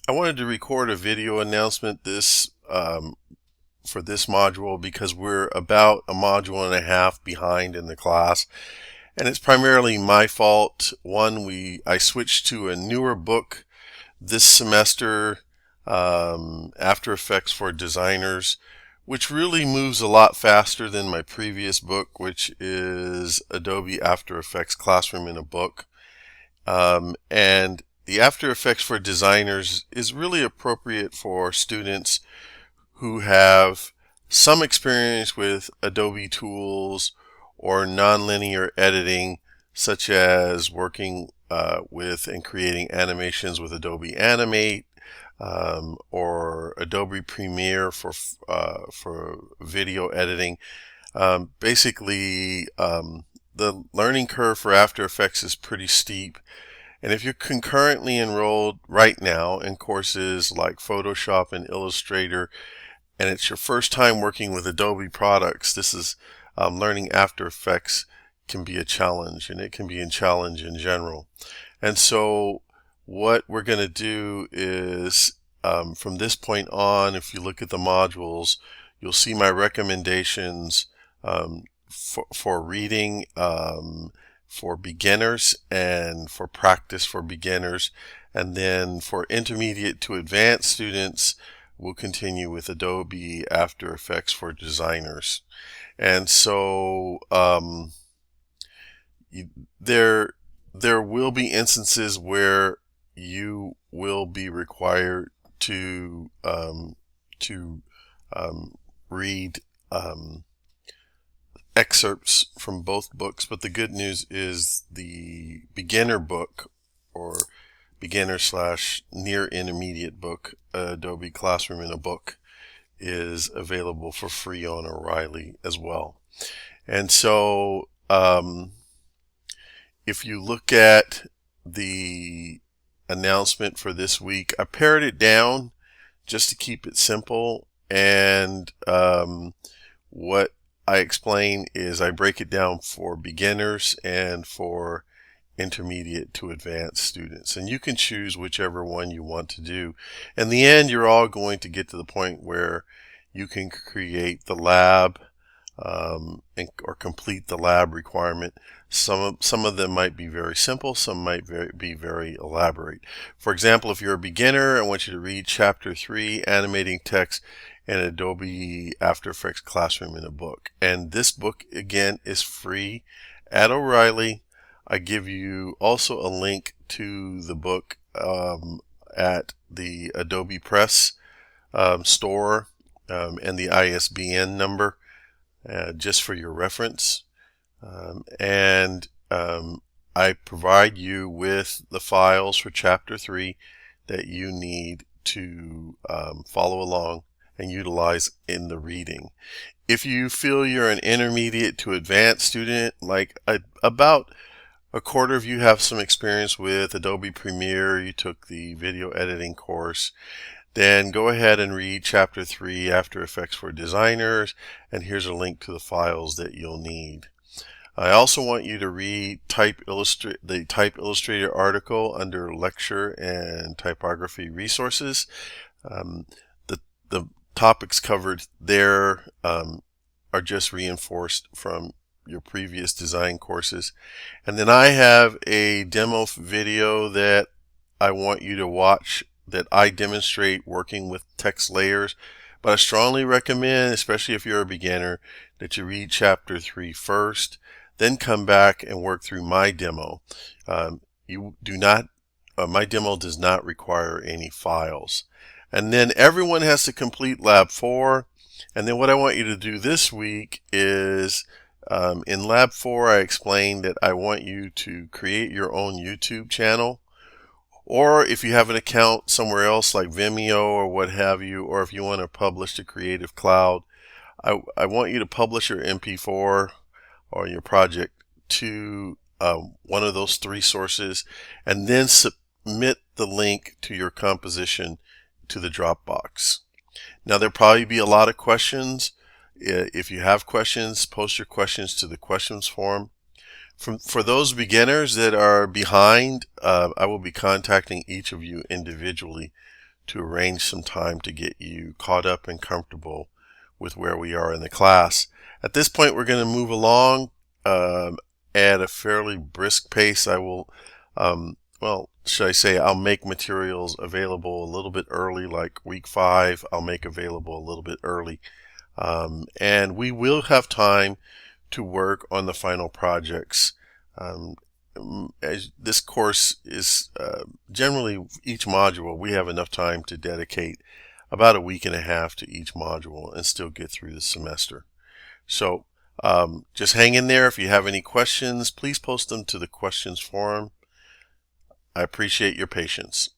I wanted to record a video announcement for this module because we're about a module and a half behind in the class, and it's primarily my fault. I switched to a newer book this semester, After Effects for Designers, which really moves a lot faster than my previous book, which is Adobe After Effects Classroom in a Book. And the After Effects for Designers is really appropriate for students who have some experience with Adobe tools or nonlinear editing, such as working with and creating animations with Adobe Animate, or Adobe Premiere for video editing. Basically, the learning curve for After Effects is pretty steep. And if you're concurrently enrolled right now in courses like Photoshop and Illustrator, and it's your first time working with Adobe products, this is learning After Effects can be a challenge, and it can be a challenge in general. And so what we're going to do is, from this point on, if you look at the modules, you'll see my recommendations for reading, for beginners, and for practice for beginners. And then for intermediate to advanced students, we'll continue with Adobe After Effects for Designers. And so there will be instances where you will be required to read excerpts from both books, but the good news is the beginner book, or beginner/near intermediate book, Adobe Classroom in a Book, is available for free on O'Reilly as well. And so if you look at the announcement for this week, I pared it down just to keep it simple, and what I explain is I break it down for beginners and for intermediate to advanced students, and you can choose whichever one you want to do. In the end, you're all going to get to the point where you can create the lab or complete the lab requirement. Some of them might be very simple, some might be very elaborate. For example, if you're a beginner, I want you to read Chapter 3, Animating Text in Adobe After Effects Classroom in a Book. And this book, again, is free at O'Reilly. I give you also a link to the book at the Adobe Press store, and the ISBN number, just for your reference. I provide you with the files for Chapter 3 that you need to follow along and utilize in the reading. If you feel you're an intermediate to advanced student, like about a quarter of you have some experience with Adobe Premiere, you took the video editing course, then go ahead and read Chapter 3, After Effects for Designers, and here's a link to the files that you'll need. I also want you to read the Type Illustrator article under Lecture and Typography Resources. The topics covered there are just reinforced from your previous design courses. And then I have a demo video that I want you to watch, that I demonstrate working with text layers. But I strongly recommend, especially if you're a beginner, that you read Chapter 3 first, then come back and work through my demo. My demo does not require any files. And then everyone has to complete Lab 4. And then what I want you to do this week is, in Lab 4, I explained that I want you to create your own YouTube channel. Or if you have an account somewhere else like Vimeo or what have you, or if you want to publish to Creative Cloud, I want you to publish your MP4 or your project to one of those three sources, and then submit the link to your composition to the Dropbox. Now, there'll probably be a lot of questions. If you have questions, post your questions to the questions form. For those beginners that are behind, I will be contacting each of you individually to arrange some time to get you caught up and comfortable with where we are in the class. At this point, we're going to move along at a fairly brisk pace. I will, well, should I say, I'll make materials available a little bit early, like week 5, I'll make available a little bit early. And we will have time to work on the final projects. As this course is generally each module, we have enough time to dedicate about a week and a half to each module and still get through the semester. So just hang in there. If you have any questions, please post them to the questions forum. I appreciate your patience.